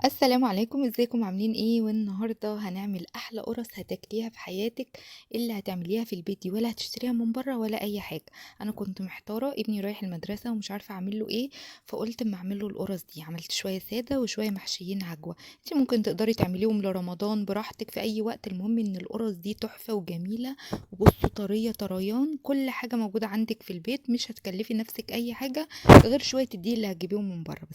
السلام عليكم، ازيكم عاملين ايه؟ والنهارده هنعمل احلى قرص هتاكليها في حياتك. اللي هتعمليها في البيت دي ولا هتشتريها من بره ولا اي حاجه. انا كنت محتاره، ابني رايح المدرسه ومش عارفه اعمل له ايه، فقلت اما اعمل له القرص دي. عملت شويه ساده وشويه محشيين عجوه. انت ممكن تقدري تعمليهم لرمضان براحتك في اي وقت، المهم ان القرص دي تحفه وجميله. وبصوا، طريه طريان، كل حاجه موجوده عندك في البيت، مش هتكلفي نفسك اي حاجه غير شويه الدقيق اللي هتجيبيهم من بره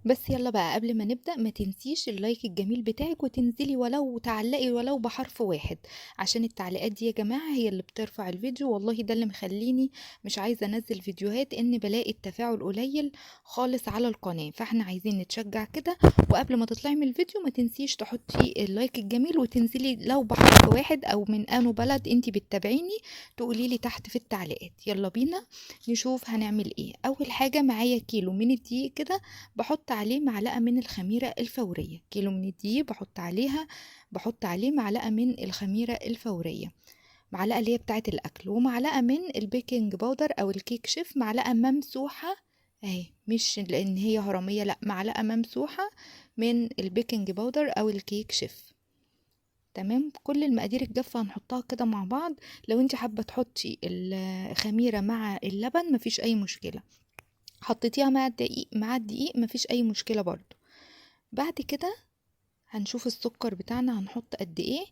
بس يلا بقى، قبل ما نبدأ ما تنسيش اللايك الجميل بتاعك، وتنزلي ولو تعلقي ولو بحرف واحد، عشان التعليقات دي يا جماعة هي اللي بترفع الفيديو. والله ده اللي مخليني مش عايزة انزل فيديوهات، ان بلاقي التفاعل قليل خالص على القناة، فاحنا عايزين نتشجع كده. وقبل ما تطلعي من الفيديو ما تنسيش تحطي اللايك الجميل، وتنزلي لو بحرف واحد او من انو بلد انتي بتتابعيني تقولي لي تحت في التعليقات. يلا بينا نشوف هنعمل ايه. اول حاجة معايا كيلو من الدقيق كده، بحط عليه معلقة من الخميرة الفورية. كيلو من الدقيق بحط عليه معلقة من الخميرة الفورية، معلقة اللي هي بتاعة الأكل، ومعلقة من البيكنج باودر أو الكيك شيف، معلقة ممسوحة اهي، مش لأن هي هرمية، لأ، معلقة ممسوحة من البيكنج باودر أو الكيك شيف. تمام، كل المقادير الجافة هنحطها كده مع بعض. لو انت حابة تحطي الخميرة مع اللبن مفيش أي مشكلة، حطيتيها مع الدقيق مفيش اي مشكلة برضو. بعد كده هنشوف السكر بتاعنا هنحط قد ايه.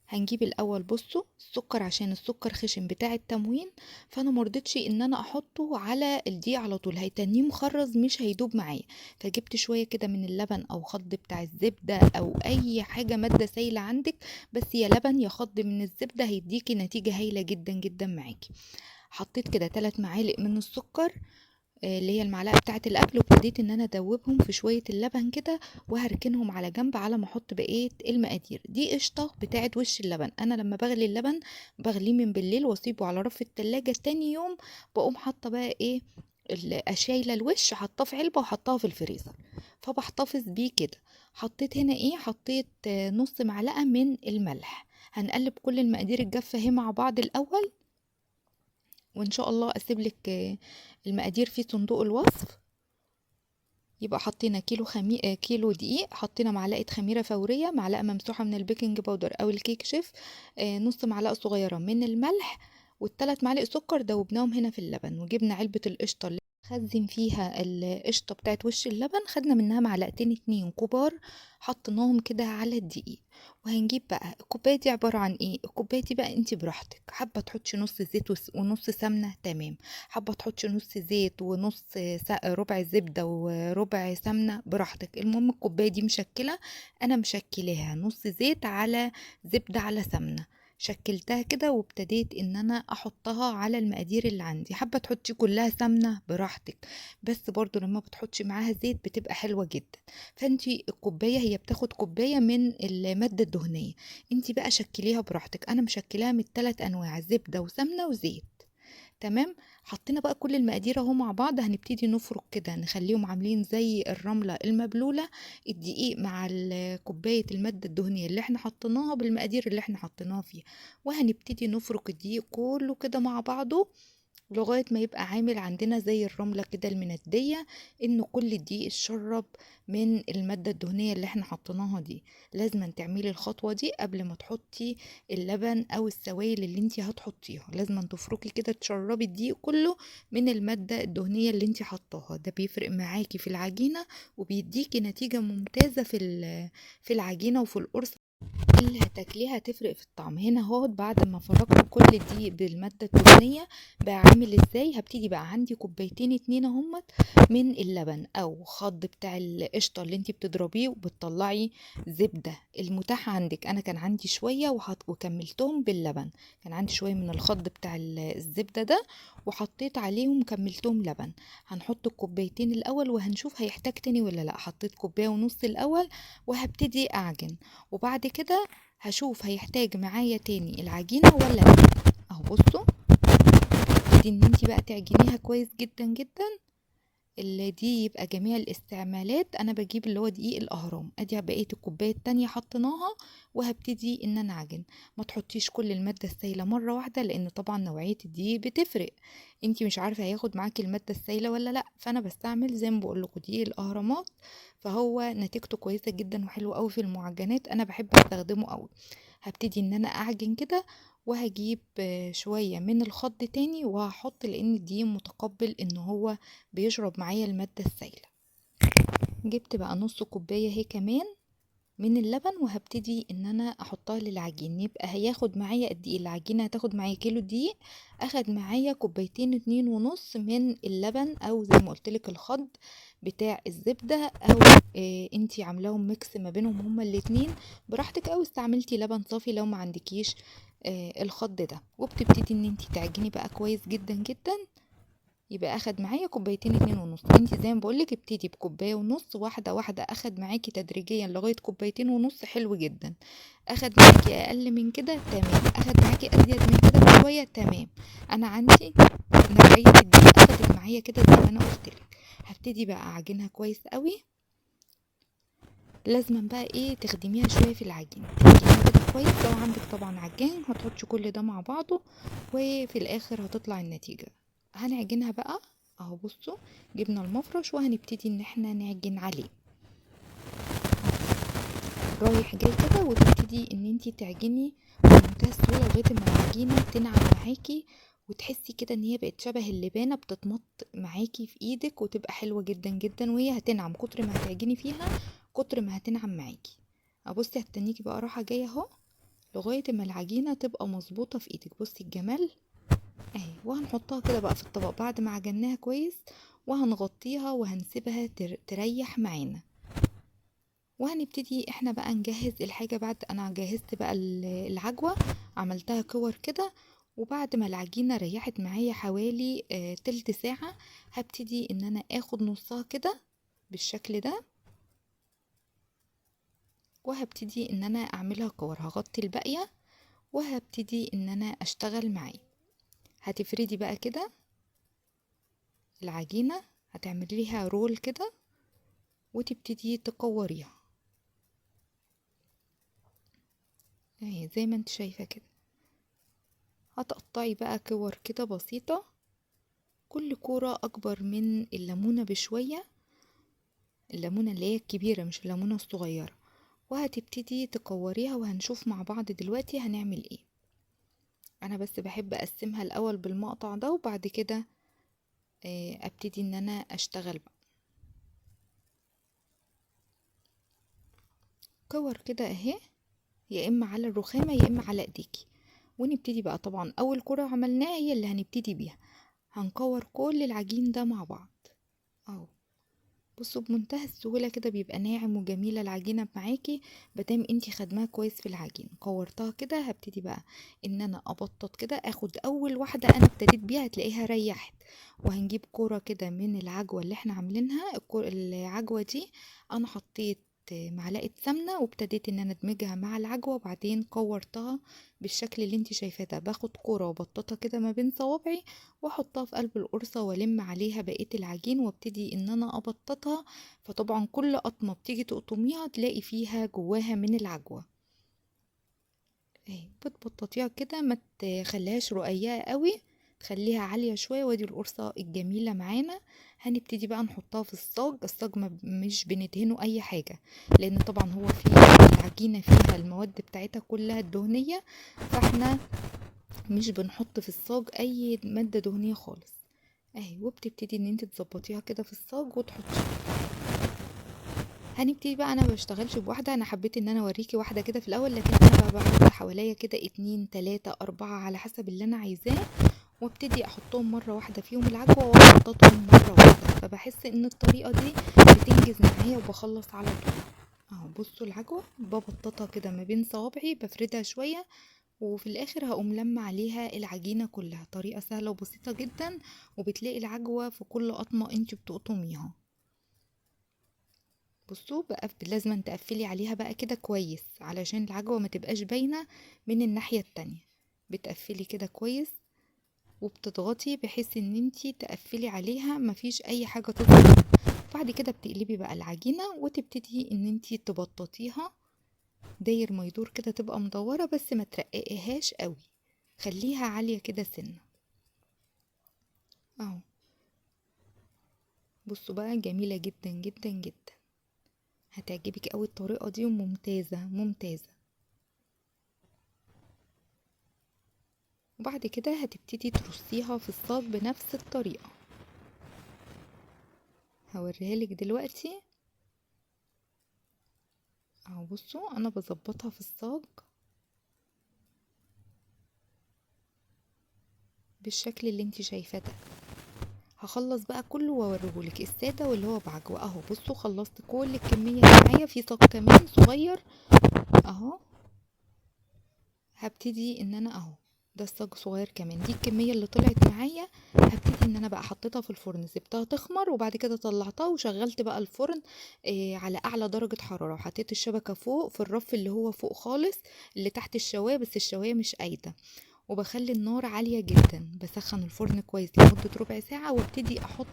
هنجيب الاول، بصوا السكر عشان السكر خشن بتاع التموين، فانا مرضتش ان انا احطه على الدقيق على طول، هيتنيه مخرز مش هيدوب معايا. فجبت شوية كده من اللبن او خض بتاع الزبدة او اي حاجة مادة سايلة عندك، بس يا لبن يا خض من الزبدة هيديكي نتيجة هايلة جدا جدا معاكي. حطيت كده 3 معالق من السكر، اللي هي المعلقة بتاعة الأكل، وابتديت إن أنا أدوبهم في شوية اللبن كده، وهركنهم على جنب على ما أحط بقية المقادير. دي قشطة بتاعة وش اللبن. أنا لما بغلي اللبن بغليه من بالليل وأسيبه على رف التلاجة، تاني يوم بقوم حاطة بقى إيه، شايلة الوش، حطاه في علبة وحطاه في الفريزر، فبحتفظ بيه كده. حطيت هنا إيه، حطيت نص معلقة من الملح. هنقلب كل المقادير الجافة اهي مع بعض الأول، وان شاء الله اسيب لك المقادير في صندوق الوصف. يبقى حطينا كيلو دقيق، حطينا معلقه خميره فوريه، معلقه ممسوحه من البيكنج باودر او الكيك شيف، نص معلقه صغيره من الملح، والثلاث معالق سكر دوبناهم هنا في اللبن. وجبنا علبه القشطه اللي خزن فيها القشطه بتاعت وش اللبن، خدنا منها معلقتين اتنين كبار، حطيناهم كده على الدقيق. وهنجيب بقى الكوبايه دي عباره عن ايه. الكوبايه دي بقى انت براحتك، حابه تحطي نص زيت ونص سمنه، تمام. حابه تحطي نص زيت ونص ربع زبده وربع سمنه، براحتك. المهم الكوبايه دي مشكله، انا مشكلاها نص زيت على زبده على سمنه. شكلتها كده وابتديت ان انا احطها على المقادير اللي عندي. حابه تحطي كلها سمنه براحتك، بس برضو لما بتحطي معاها زيت بتبقى حلوه جدا. فانتي الكوبايه هي بتاخد كوبايه من الماده الدهنيه، انتي بقى شكليها براحتك. انا مشكلاها من الثلاث انواع، زبده وسمنه وزيت. تمام. حطينا بقى كل المقادير اهو مع بعض، هنبتدي نفرك كده، نخليهم عاملين زي الرملة المبلولة، الدقيق مع كوباية المادة الدهنية اللي احنا حطيناها بالمقادير اللي احنا حطيناها فيها. وهنبتدي نفرك الدقيق كله كده مع بعضه لغاية ما يبقى عامل عندنا زي الرملة كده المندية، ان كل دي اتشرب من المادة الدهنية اللي احنا حطيناها دي. لازم تعملي الخطوة دي قبل ما تحطي اللبن او السوائل اللي انت هتحطيها، لازم تفركي كده تشربي الدقيق كله من المادة الدهنية اللي انت حطاها. ده بيفرق معاكي في العجينة، وبيديكي نتيجة ممتازة في العجينة وفي القرص اللي هتاكليها، هتفرق في الطعم. هنا اهو بعد ما فركت كل دي بالمادة الدهنية بقى عامل ازاي. هبتدي بقى عندي كوبايتين اتنين اهمت من اللبن او خض بتاع القشطة اللي انتي بتضربيه وبتطلعي زبدة المتاح عندك. انا كان عندي شوية وكملتهم باللبن، كان عندي شوية من الخض بتاع الزبدة ده وحطيت عليهم وكملتهم لبن. هنحط الكوبايتين الاول وهنشوف هيحتاج تاني ولا لا. حطيت كوباية ونص الاول وهبتدي اعجن، وبعد كده هشوف هيحتاج معايا تاني العجينة ولا لا. اهو بصوا، تبتدي ان انتي بقى تعجنيها كويس جدا جدا دي يبقى جميع الاستعمالات. انا بجيب اللي هو دقيق الاهرام، ادي بقيه الكوبايه التانية حطيناها، وهبتدي ان انا اعجن. ما تحطيش كل الماده السائله مره واحده، لان طبعا نوعيه الدقيق بتفرق، انتي مش عارفه هياخد معاكي الماده السائله ولا لا. فانا بستعمل زي ما بقول لكم دقيق الاهرامات، فهو نتيجته كويسه جدا وحلوه قوي في المعجنات، انا بحب استخدمه قوي. هبتدي ان انا اعجن كده، وهجيب شويه من الخض تاني وهحط، لان الدقيق متقبل ان هو بيشرب معايا المادة السائلة. جبت بقى نص كوباية هي كمان من اللبن، وهبتدي ان انا احطها للعجين. يبقى هياخد معايا قد ايه العجينة؟ هتاخد معايا كيلو دقيق، اخد معايا كوبايتين 2.5 من اللبن، او زي ما قلتلك الخض بتاع الزبدة، او انتي عاملاهم ميكس ما بينهم هما الاتنين براحتك، او استعملتي لبن صافي لو ما عندكيش الخض ده. وبتبتدي ان انتي تعجني بقى كويس جدا جدا. يبقى اخد معايا كوبايتين 2.5. انتي زي ما بقولك ابتدي بكوباية ونص، واحدة واحدة، اخد معاكي تدريجيا لغاية كوبايتين ونص، حلو جدا. اخد معاكي اقل من كده تمام، اخد معاكي ازيد من كده بشوية تمام. انا عندي نوعية الدقيق اخدت معايا كده زي ما انا قلتلك. هبتدي بقى اعجنها كويس قوي. لازم بقى ايه، تخدميها شوية في العجين، تخدميها كده كويس. لو عندك طبعا عجان هتحطي كل ده مع بعضه، وفي الاخر هتطلع النتيجة. هنعجنها بقى اهو، بصوا جبنا المفرش وهنبتدي ان احنا نعجن عليه رايح جاي كده، وتبتدي ان انتي تعجني بمنتهى السهولة لغاية ما العجينة تنعم معاكي، وتحسي كده ان هي بقت شبه اللبانة بتتمط معاكي في ايدك، وتبقى حلوة جدا جدا. وهي هتنعم كتر ما هتعجني فيها، كتر ما هتنعم معاكي. ابصي هتنيكي بقى راحة جاية اهو، لغاية ما العجينة تبقى مظبوطة في ايدك. بصي الجمال اهي. وهنحطها كده بقى في الطبق بعد ما عجناها كويس، وهنغطيها وهنسيبها تريح معانا. وهنبتدي احنا بقى نجهز الحاجة. بعد انا جهزت بقى العجوة، عملتها كور كده. وبعد ما العجينة ريحت معايا حوالي تلت ساعة، هبتدي ان انا اخد نصها كده بالشكل ده، وهبتدي ان انا اعملها كور. هغطي الباقية وهبتدي ان انا اشتغل معاه. هتفردي بقى كده العجينة، هتعمليها رول كده وتبتدي تكوريها اهي زي ما انت شايفة كده. هتقطعي بقى كور كده بسيطة، كل كورة اكبر من الليمونة بشوية، الليمونة اللي هي الكبيرة مش الليمونة الصغيرة. وهتبتدي تكوريها، وهنشوف مع بعض دلوقتي هنعمل ايه. انا بس بحب اقسمها الاول بالمقطع ده، وبعد كده ابتدي ان انا اشتغل بقى. كور كده اهي، يا اما على الرخامة يا اما على ايديكي. ونبتدي بقى، طبعا اول كرة عملناها هي اللي هنبتدي بيها، هنكور كل العجين ده مع بعض اهو. بصوا بمنتهى السهولة كده بيبقى ناعم وجميلة العجينة معاكي، مادام انتي خدماها كويس في العجين. كورتها كده، هبتدي بقى ان انا ابطط كده، اخد اول واحدة انا ابتديت بيها هتلاقيها ريحت. وهنجيب كرة كده من العجوة اللي احنا عاملينها. العجوة دي انا حطيت معلقة سمنة، وابتديت ان انا ادمجها مع العجوة، وبعدين كورتها بالشكل اللي انتي شايفاه ده. باخد كرة وبططها كده ما بين صوابعي، واحطها في قلب القرصة، والم عليها بقية العجين، وابتدي ان انا ابططها. فطبعا كل قطمة بتيجي تقطميها تلاقي فيها جواها من العجوة اهي. بتبططيها كده، ما تخليهاش رقيقة قوي، تخليها عالية شوية. وادي القرصة الجميلة معانا. هنبتدي بقى نحطها في الصاج. الصاج مش بندهنه اي حاجة، لان طبعا هو فيه العجينة فيها المواد بتاعتها كلها الدهنية، فاحنا مش بنحط في الصاج اي مادة دهنية خالص اهي. وبتبتدي ان انت تظبطيها كده في الصاج وتحطيها. هنبتدي بقى، انا ما بشتغلش بواحده، انا حبيت ان انا اوريكي واحده كده في الاول، لكن انا بقى بحط حواليا كده 2 3 4 على حسب اللي انا عايزاه، وابتدي احطهم مره واحده فيهم العجوه، واحطهم مره واحده. فبحس ان الطريقه دي بتنجز معايا وبخلص على طول اهو. بصوا العجوه ببططها كده ما بين صوابعي، بفردها شويه، وفي الاخر هقوم لما عليها العجينه كلها. طريقه سهله وبسيطه جدا، وبتلاقي العجوه في كل قطمه انت بتقطميها. بصوا بقى لازم تقفلي عليها بقى كده كويس، علشان العجوه ما تبقاش باينه من الناحيه التانية. بتقفلي كده كويس وبتضغطي بحيث ان انتي تقفلي عليها مفيش اي حاجة تظهر. بعد كده بتقلبي بقى العجينة وتبتدي ان انتي تبططيها داير ما يدور كده، تبقى مدورة بس ما ترققيهاش قوي، خليها عالية كده سنة اهو. بصوا بقى جميلة جدا جدا جدا، هتعجبك قوي الطريقة دي وممتازة ممتازة. وبعد كده هتبتدي ترصيها في الصاج بنفس الطريقة، هوريها لك دلوقتي اهو. بصوا انا بظبطها في الصاج بالشكل اللي انتي شايفاه ده. هخلص بقى كله واوريهولك الساده واللي هو بعجوه اهو. بصوا خلصت كل الكميه اللي معايا، في صاج كمان صغير اهو. هبتدي ان انا اهو، ده الصاج صغير كمان، دي الكميه اللي طلعت معايا. هبتدي ان انا بقى حطيتها في الفرن، سبتها تخمر وبعد كده طلعتها وشغلت بقى الفرن على اعلى درجه حراره، وحطيت الشبكه فوق في الرف اللي هو فوق خالص اللي تحت الشوايه، بس الشوايه مش قايده. وبخلي النار عالية جدا، بسخن الفرن كويس لمدة ربع ساعة، وابتدي احط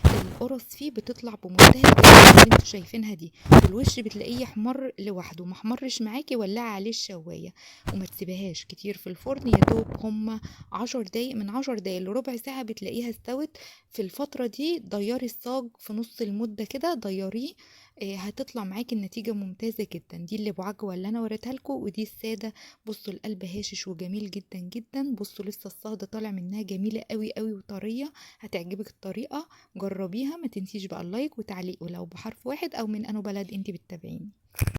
القرص فيه. بتطلع بمنتهى الجمال اللي انتوا شايفينها دي، والوش بتلاقيه يحمر لوحده، محمرش معاكي ولعي عليه الشواية. وما تسيبهاش كتير في الفرن، يا دوب هما 10 دقايق، من 10 دقايق لربع ساعة بتلاقيها استوت. في الفترة دي ضيري الصاج في نص المدة كده، ضيريه هتطلع معاكي النتيجة ممتازة جدا. دي اللي بعجوة اللي انا وريتها لكم، ودي السادة. بصوا القلب هاشش وجميل جدا جدا. بصوا لسه الصهد طالع منها جميلة قوي قوي وطرية. هتعجبك الطريقة، جربيها. ما تنسيش بقى اللايك وتعليق ولو بحرف واحد او من انو بلد انت بتتابعيني.